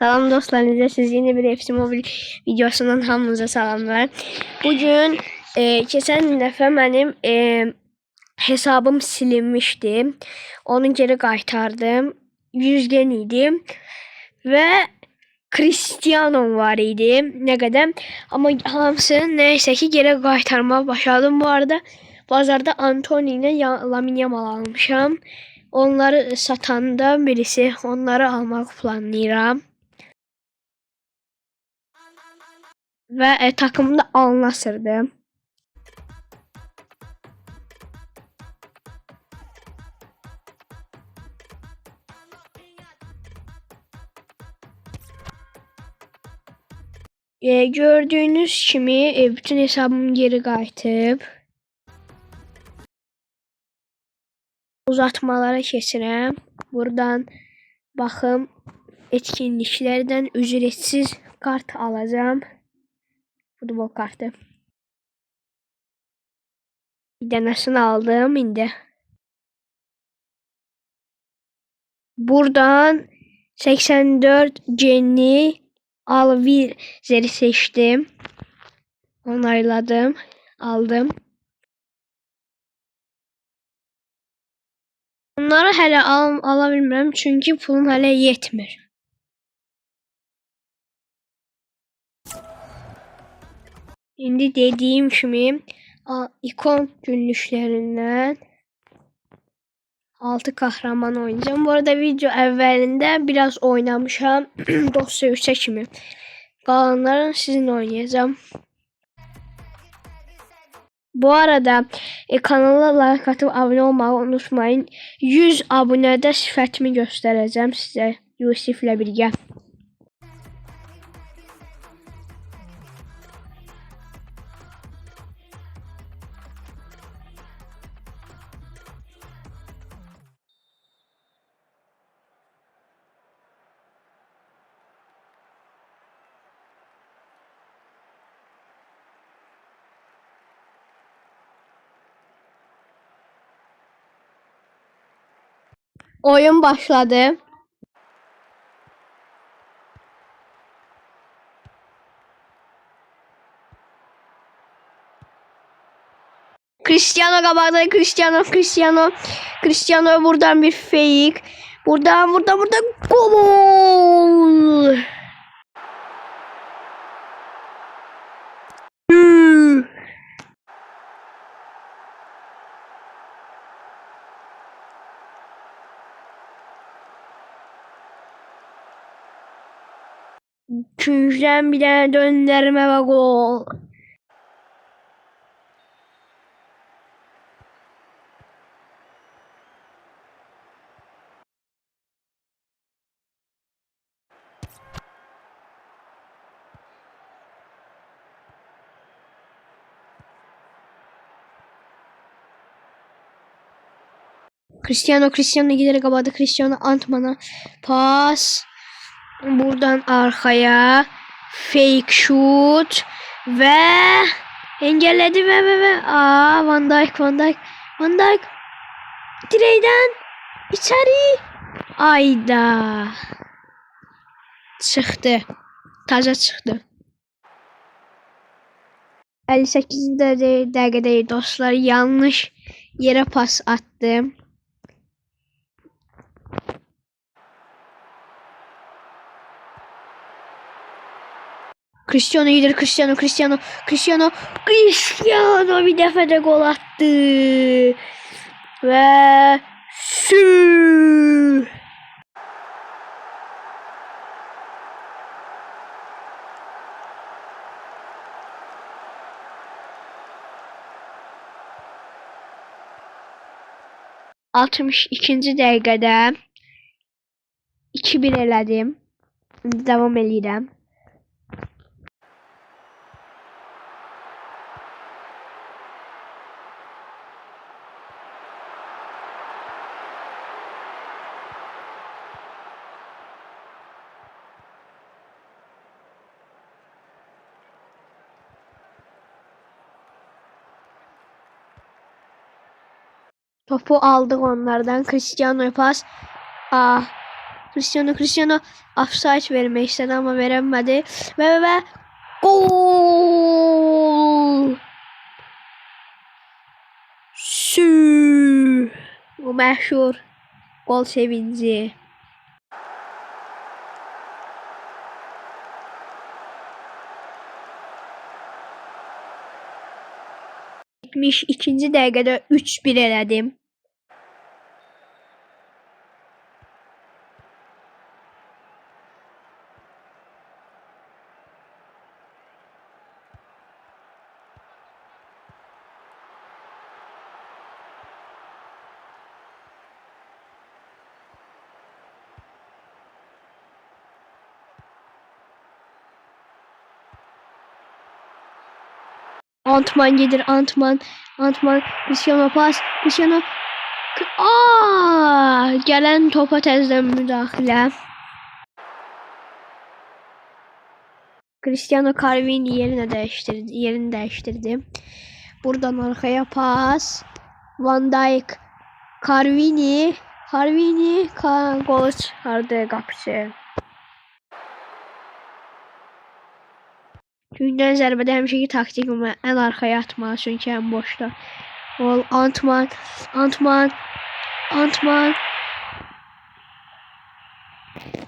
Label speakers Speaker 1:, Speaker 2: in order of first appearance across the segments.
Speaker 1: Salam dostlar, siz yeni bir FC Mobile videosundan hamınıza salamlar. Bugün keçən dəfə mənim hesabım silinmişdi. Onu geri qaytardım. 100 gen idi və Cristiano var idi. Nə qədər, amma hamısını nəysə ki geri qaytarmağa başladım. Bu arada bazarda Anthony ilə Lamine Yamal almışam. Onları satandan birisi, onları almaq planlayıram. Ve takımda Al Nassr'dı. Gördüğünüz kimi bütün hesabım geri qayıtıb. Uzatmalara keçirəm. Buradan baxım, etkinliklərdən ücretsiz kart alacağım. Futbol kartı. Bir dənəsini aldım indi. Buradan 84 genli Alvizer'i seçtim. Onayladım. Aldım. Bunları hələ ala bilmirəm çünki pulum hələ yetmir. İndi dediyim kimi ikon günlüklərindən 6 kahraman oynayacağım. Bu arada video əvvəlində biraz oynamışam. Dosya 3'e kimi. Qalanlarını sizinle oynayacağım. Bu arada kanala like atıp abone olmayı unutmayın. 100 abonede sifətimi göstereceğim size Yusif'le birgə. Oyun başladı. Cristiano kabağda, Cristiano buradan bir fake. Buradan gol. Üçüncüden bir tane döndürme ve gol. Cristiano giderek kapadı. Cristiano Antman'a pas. Buradan arkaya fake shoot ve engelledi ve Van Dijk direğden içeri ayda çıktı. Taca çıktı. 58 dakikada dostlar, yanlış yere pas attım. Cristiano iyidir. Cristiano bir defa de gol attı. Ve şu. Altmış ikinci dakikada 2-1 elədim. Devam edirəm. Topu aldık onlardan. Cristiano pas. Cristiano offside vermek istedi ama veremedi. Ve gol! Sü! Bu meşhur gol sevinci. İkinci dəqiqədə 3-1 elədim. Antman gelir, Antman, Cristiano pas, Cristiano. Gelen topa tezden müdahale. Cristiano Carvini yerini değiştirdi. Buradan arkaya pas. Van Dijk, Carvini gol çıkardı kapısı. Gündən zərbədə həmişəki taktikimi ən arxaya atmağa, çünki ən boşda. Gol Antman.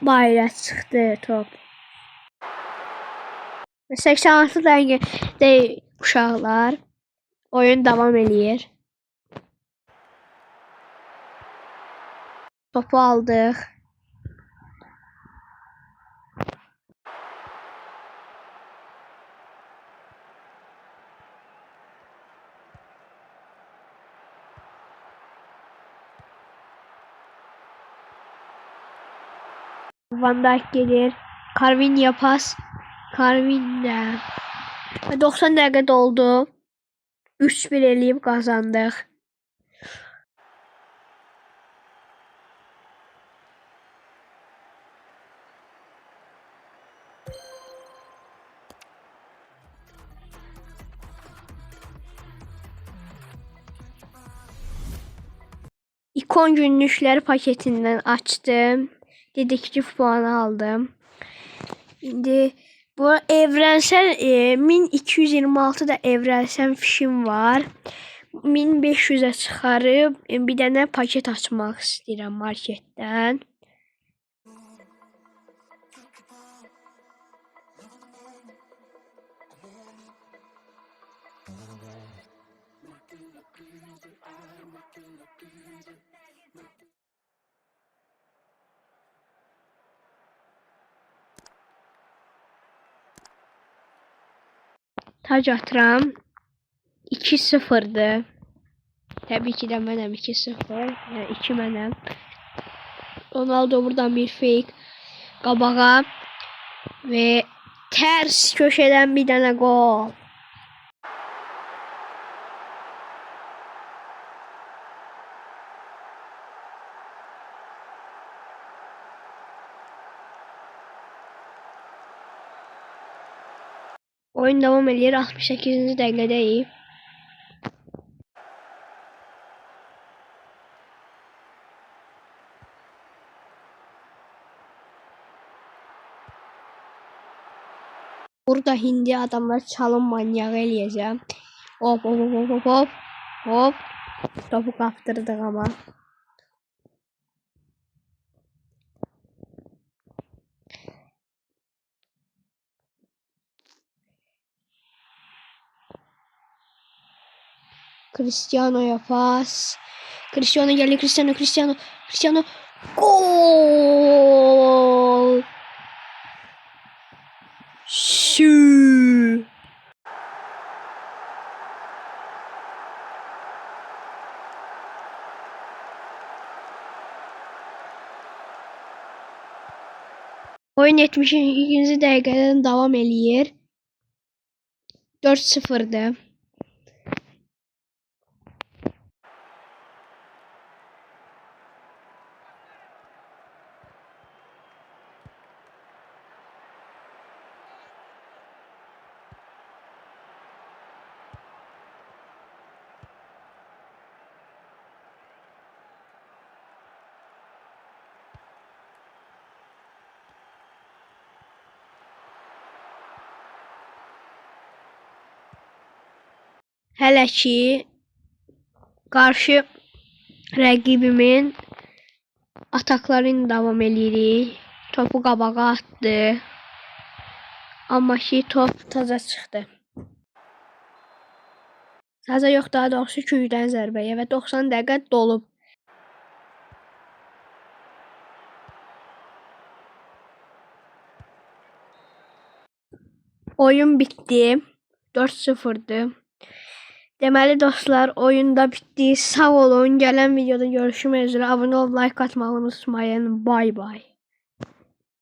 Speaker 1: Bayra çıxdı top. 86 dəqiqədə uşaqlar oyun davam eləyir. Topu aldıq. Van Dijk gelir. Carvinho'ya pas. Carvinho. 90 dəqiqə doldu. 3-1 eləyib qazandıq. İkon günlükləri paketindən açdım. Dedektif puanı aldım. İndi bu evrensel 1226 da evrensel fişim var. 1500'e çıxarıb bir dənə paket açmaq istəyirəm marketdən. Tac atıram. 2-0'dı. Təbii ki də mənəm 2-0. Yəni 2 mənəm. Ronaldo buradan bir fake qabağa ve ters köşeden bir dənə gol. Oyun devam ediyor. 68. dəqiqədəyik. Burada hindi adamlar çalım manyağı eləyəcəm. Hop. Topu kaptırdık ama. Cristiano'ya pas. Cristiano geliyor. Cristiano. Gol. Şuu. Oyun 72. dəqiqədən davam eləyir. 4-0'dı. Hələ ki qarşı rəqibimin ataklarını davam eləyirik. Topu qabağa atdı. Amma ki top taza çıxdı. Taza yox, daha doğrusu küyüdən zərbəyə və 90 dəqiqə dolub. Oyun bitdi. 4-0'dı. Deməli dostlar, oyunda bitdi. Sağ olun. Gələn videoda görüşmək üzrə. Abunə olub like atmağı unutmayın. Bay bay.